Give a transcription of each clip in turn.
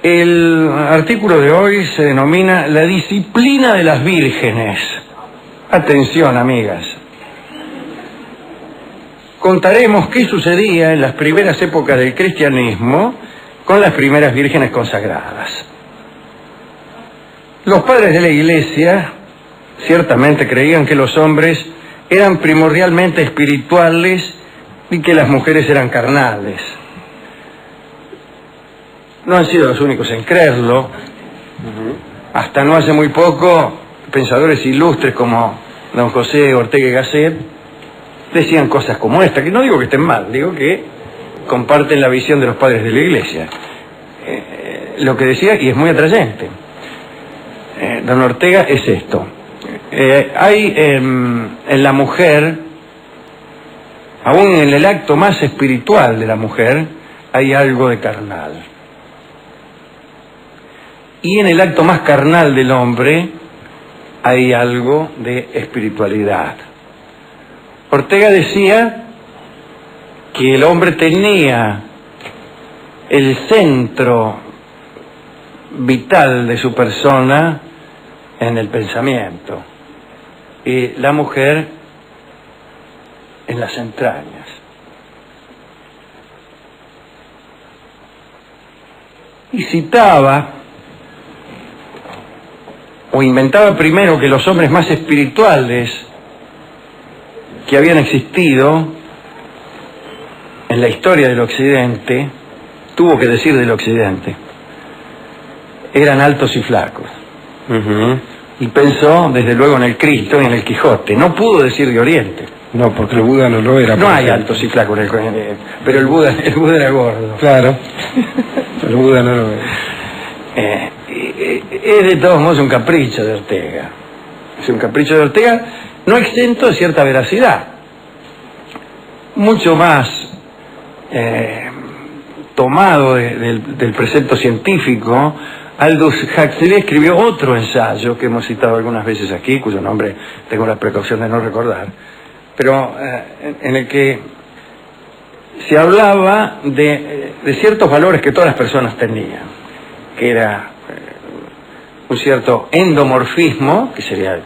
El artículo de hoy se denomina La disciplina de las vírgenes. Atención, amigas. Contaremos qué sucedía en las primeras épocas del cristianismo con las primeras vírgenes consagradas. Los padres de la Iglesia ciertamente creían que los hombres eran primordialmente espirituales y que las mujeres eran carnales. No han sido los únicos en creerlo. Hasta no hace muy poco, pensadores ilustres como don José Ortega y Gasset decían cosas como esta, que no digo que estén mal, digo que comparten la visión de los padres de la Iglesia. Lo que decía, y es muy atrayente, don Ortega, es esto. Hay en la mujer, aún en el acto más espiritual de la mujer, hay algo de carnal. Y en el acto más carnal del hombre hay algo de espiritualidad. Ortega decía que el hombre tenía el centro vital de su persona en el pensamiento y la mujer en las entrañas. Y citaba o inventaba primero que los hombres más espirituales que habían existido en la historia del Occidente, tuvo que decir del Occidente, eran altos y flacos. Y pensó desde luego en el Cristo y en el Quijote. No pudo decir de Oriente. No, porque el Buda no lo era. No hay altos y flacos, pero el Buda era gordo. Claro, el Buda no lo era. Es de todos modos un capricho de Ortega. Es un capricho de Ortega no exento de cierta veracidad. Mucho más tomado del precepto científico, Aldous Huxley escribió otro ensayo que hemos citado algunas veces aquí, cuyo nombre tengo la precaución de no recordar, pero en el que se hablaba de ciertos valores que todas las personas tenían, que era un cierto endomorfismo, que sería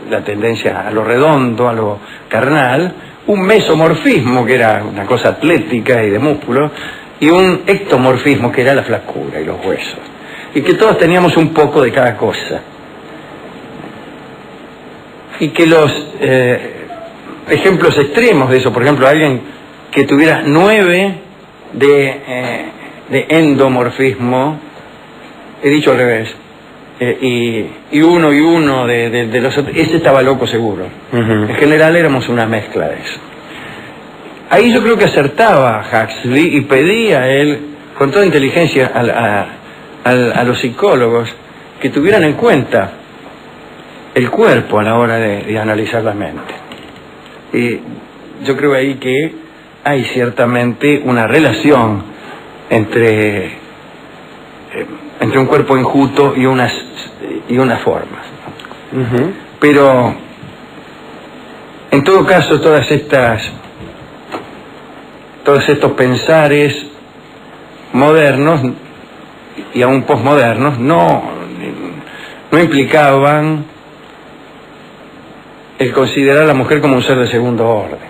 la tendencia a lo redondo, a lo carnal, un mesomorfismo, que era una cosa atlética y de músculo, y un ectomorfismo, que era la flacura y los huesos, y que todos teníamos un poco de cada cosa, y que los ejemplos extremos de eso, por ejemplo, alguien que tuviera 9 de endomorfismo, he dicho al revés, y uno de los otros, ese estaba loco seguro. En general éramos una mezcla de eso. Ahí yo creo que acertaba Huxley y pedía a él, con toda inteligencia, a los psicólogos que tuvieran en cuenta el cuerpo a la hora de analizar la mente. Y yo creo ahí que hay ciertamente una relación entre un cuerpo enjuto y unas formas. Pero en todo caso todos estos pensares modernos y aún posmodernos no implicaban el considerar a la mujer como un ser de segundo orden.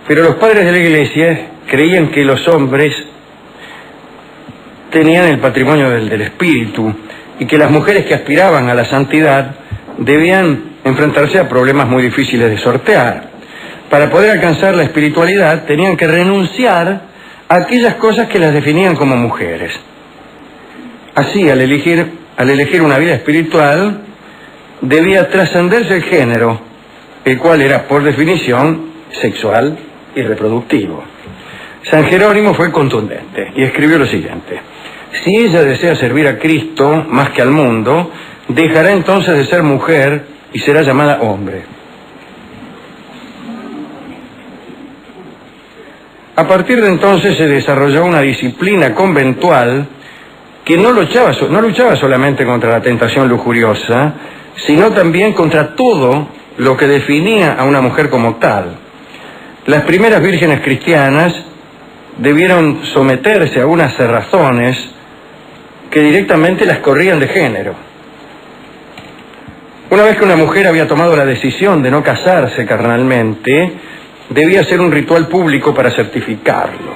Pero los padres de la Iglesia creían que los hombres tenían el patrimonio del espíritu y que las mujeres que aspiraban a la santidad debían enfrentarse a problemas muy difíciles de sortear. Para poder alcanzar la espiritualidad tenían que renunciar a aquellas cosas que las definían como mujeres. Así, al elegir una vida espiritual, debía trascenderse el género, el cual era por definición sexual y reproductivo. San Jerónimo fue contundente y escribió lo siguiente: si ella desea servir a Cristo más que al mundo, dejará entonces de ser mujer y será llamada hombre. A partir de entonces se desarrolló una disciplina conventual que no luchaba solamente contra la tentación lujuriosa, sino también contra todo lo que definía a una mujer como tal. Las primeras vírgenes cristianas debieron someterse a unas cerrazones que directamente las corrían de género. Una vez que una mujer había tomado la decisión de no casarse carnalmente, debía hacer un ritual público para certificarlo.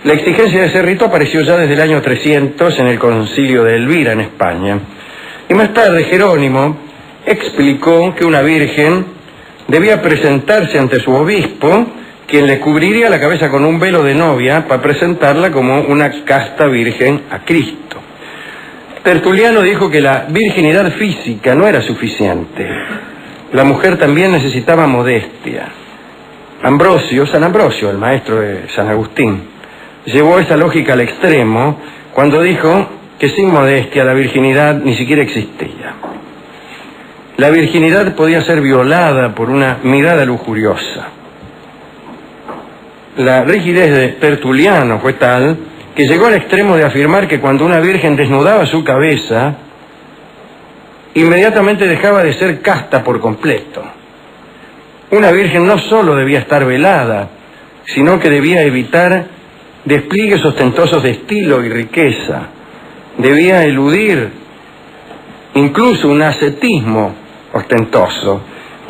La exigencia de ese rito apareció ya desde el año 300 en el concilio de Elvira, en España. Y más tarde Jerónimo explicó que una virgen debía presentarse ante su obispo, quien le cubriría la cabeza con un velo de novia para presentarla como una casta virgen a Cristo. Tertuliano dijo que la virginidad física no era suficiente. La mujer también necesitaba modestia. San Ambrosio, el maestro de San Agustín, llevó esa lógica al extremo cuando dijo que sin modestia la virginidad ni siquiera existía. La virginidad podía ser violada por una mirada lujuriosa. La rigidez de Tertuliano fue tal que llegó al extremo de afirmar que cuando una virgen desnudaba su cabeza, inmediatamente dejaba de ser casta por completo. Una virgen no solo debía estar velada, sino que debía evitar despliegues ostentosos de estilo y riqueza. Debía eludir incluso un ascetismo ostentoso,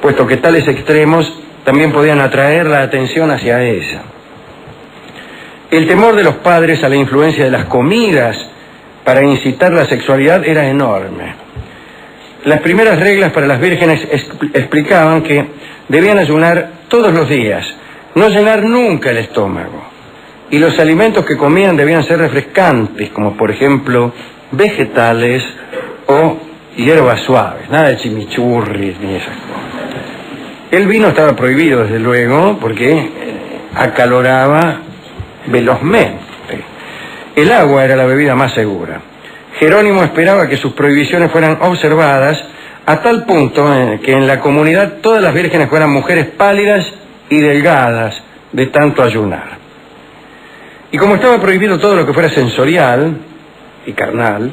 puesto que tales extremos también podían atraer la atención hacia ella. El temor de los padres a la influencia de las comidas para incitar la sexualidad era enorme. Las primeras reglas para las vírgenes explicaban que debían ayunar todos los días, no llenar nunca el estómago, y los alimentos que comían debían ser refrescantes, como por ejemplo vegetales o hierbas suaves, nada de chimichurris ni esas cosas. El vino estaba prohibido, desde luego, porque acaloraba velozmente. El agua era la bebida más segura. Jerónimo esperaba que sus prohibiciones fueran observadas a tal punto que en la comunidad todas las vírgenes fueran mujeres pálidas y delgadas de tanto ayunar. Y como estaba prohibido todo lo que fuera sensorial y carnal,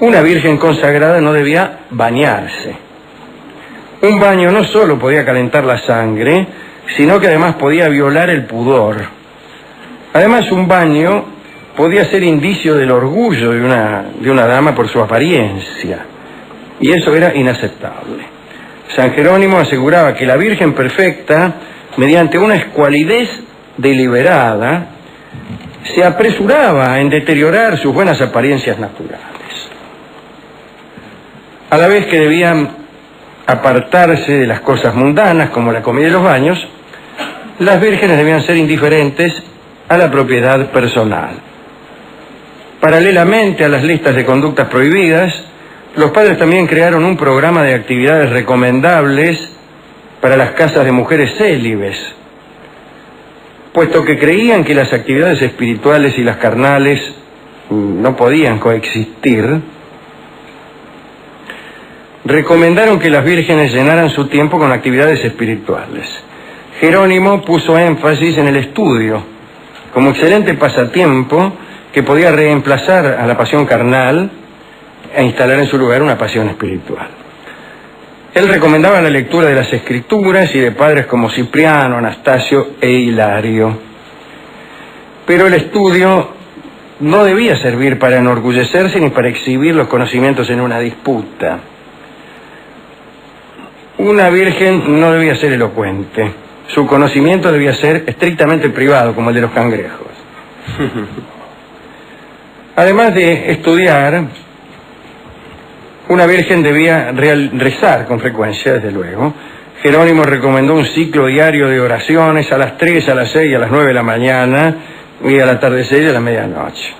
una virgen consagrada no debía bañarse. Un baño no solo podía calentar la sangre, sino que además podía violar el pudor. Además, un baño podía ser indicio del orgullo de una dama por su apariencia, y eso era inaceptable. San Jerónimo aseguraba que la Virgen perfecta, mediante una escualidez deliberada, se apresuraba en deteriorar sus buenas apariencias naturales. A la vez que debían apartarse de las cosas mundanas, como la comida y los baños, las vírgenes debían ser indiferentes a la propiedad personal. Paralelamente a las listas de conductas prohibidas, los padres también crearon un programa de actividades recomendables para las casas de mujeres célibes, puesto que creían que las actividades espirituales y las carnales no podían coexistir. Recomendaron que las vírgenes llenaran su tiempo con actividades espirituales. Jerónimo puso énfasis en el estudio como excelente pasatiempo que podía reemplazar a la pasión carnal e instalar en su lugar una pasión espiritual. Él recomendaba la lectura de las Escrituras y de padres como Cipriano, Anastasio e Hilario. Pero el estudio no debía servir para enorgullecerse ni para exhibir los conocimientos en una disputa. Una virgen no debía ser elocuente. Su conocimiento debía ser estrictamente privado, como el de los cangrejos. Además de estudiar, una virgen debía rezar con frecuencia, desde luego. Jerónimo recomendó un ciclo diario de oraciones a las 3, a las 6, a las 9 de la mañana y al atardecer y a la medianoche.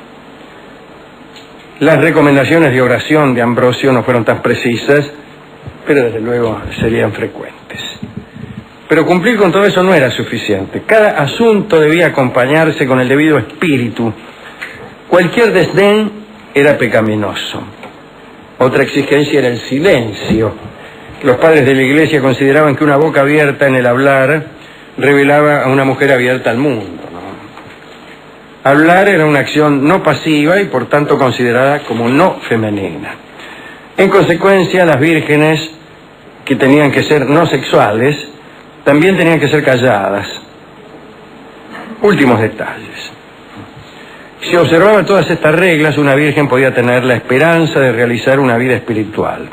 Las recomendaciones de oración de Ambrosio no fueron tan precisas, pero desde luego serían frecuentes. Pero cumplir con todo eso no era suficiente. Cada asunto debía acompañarse con el debido espíritu. Cualquier desdén era pecaminoso. Otra exigencia era el silencio. Los padres de la Iglesia consideraban que una boca abierta en el hablar revelaba a una mujer abierta al mundo, ¿no? Hablar era una acción no pasiva y por tanto considerada como no femenina. En consecuencia, las vírgenes, que tenían que ser no sexuales, también tenían que ser calladas. Últimos detalles. Si observaba todas estas reglas, una virgen podía tener la esperanza de realizar una vida espiritual.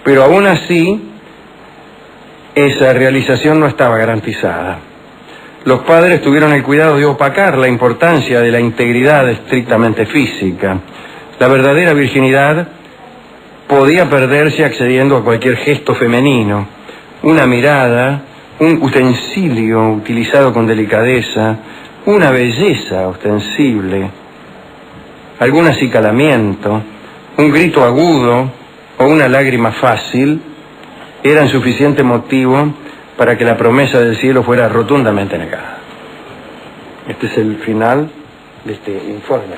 Pero aún así, esa realización no estaba garantizada. Los padres tuvieron el cuidado de opacar la importancia de la integridad estrictamente física. La verdadera virginidad podía perderse accediendo a cualquier gesto femenino, una mirada, un utensilio utilizado con delicadeza, una belleza ostensible, algún acicalamiento, un grito agudo o una lágrima fácil eran suficiente motivo para que la promesa del cielo fuera rotundamente negada. Este es el final de este informe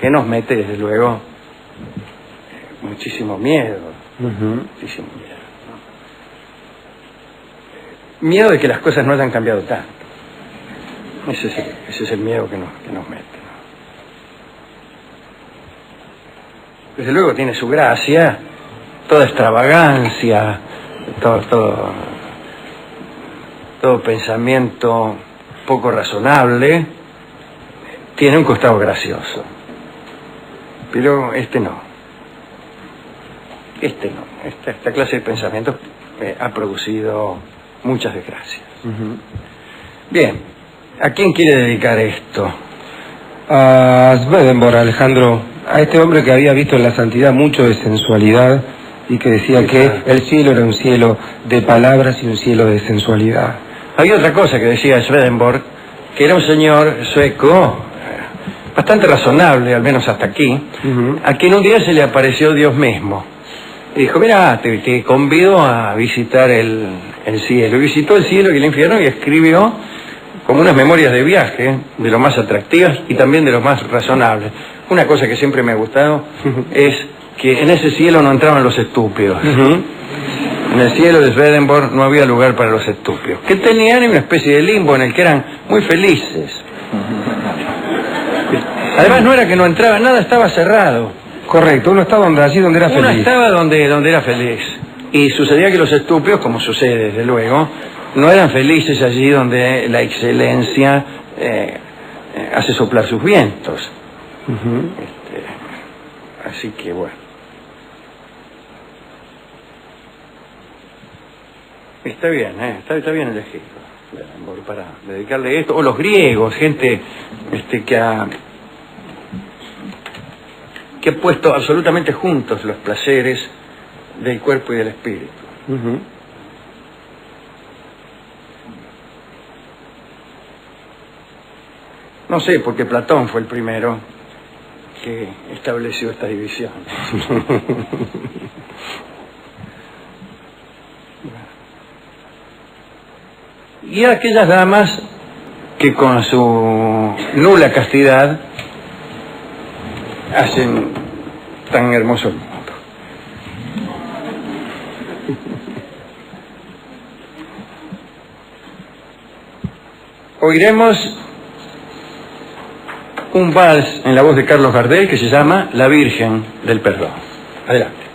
que nos mete, desde luego, muchísimo miedo, muchísimo miedo, ¿no? Miedo de que las cosas no hayan cambiado tanto. Ese es el miedo que nos mete, ¿no? Desde luego tiene su gracia, toda extravagancia, todo pensamiento poco razonable tiene un costado gracioso, pero este no. Esta clase de pensamientos ha producido muchas desgracias. Bien, ¿a quién quiere dedicar esto? A Swedenborg, Alejandro, a este hombre que había visto en la santidad mucho de sensualidad y que decía que el cielo era un cielo de palabras y un cielo de sensualidad. Había otra cosa que decía Swedenborg, que era un señor sueco, bastante razonable, al menos hasta aquí, a quien un día se le apareció Dios mismo. Y dijo, mira, te convido a visitar el cielo. Y visitó el cielo y el infierno y escribió como unas memorias de viaje, de lo más atractivas y también de lo más razonables. Una cosa que siempre me ha gustado es que en ese cielo no entraban los estúpidos. En el cielo de Swedenborg no había lugar para los estúpidos, que tenían una especie de limbo en el que eran muy felices. Además no era que no entraba, nada estaba cerrado. Correcto, uno estaba allí donde era feliz. Uno estaba donde era feliz. Y sucedía que los estúpidos, como sucede desde luego, no eran felices allí donde la excelencia hace soplar sus vientos. Así que bueno. Está bien, está bien elegido para dedicarle esto. O los griegos, gente que ha puesto absolutamente juntos los placeres del cuerpo y del espíritu. No sé, porque Platón fue el primero que estableció esta división. Y a aquellas damas que con su nula castidad hacen tan hermoso el mundo. Oiremos un vals en la voz de Carlos Gardel que se llama La Virgen del Perdón. Adelante.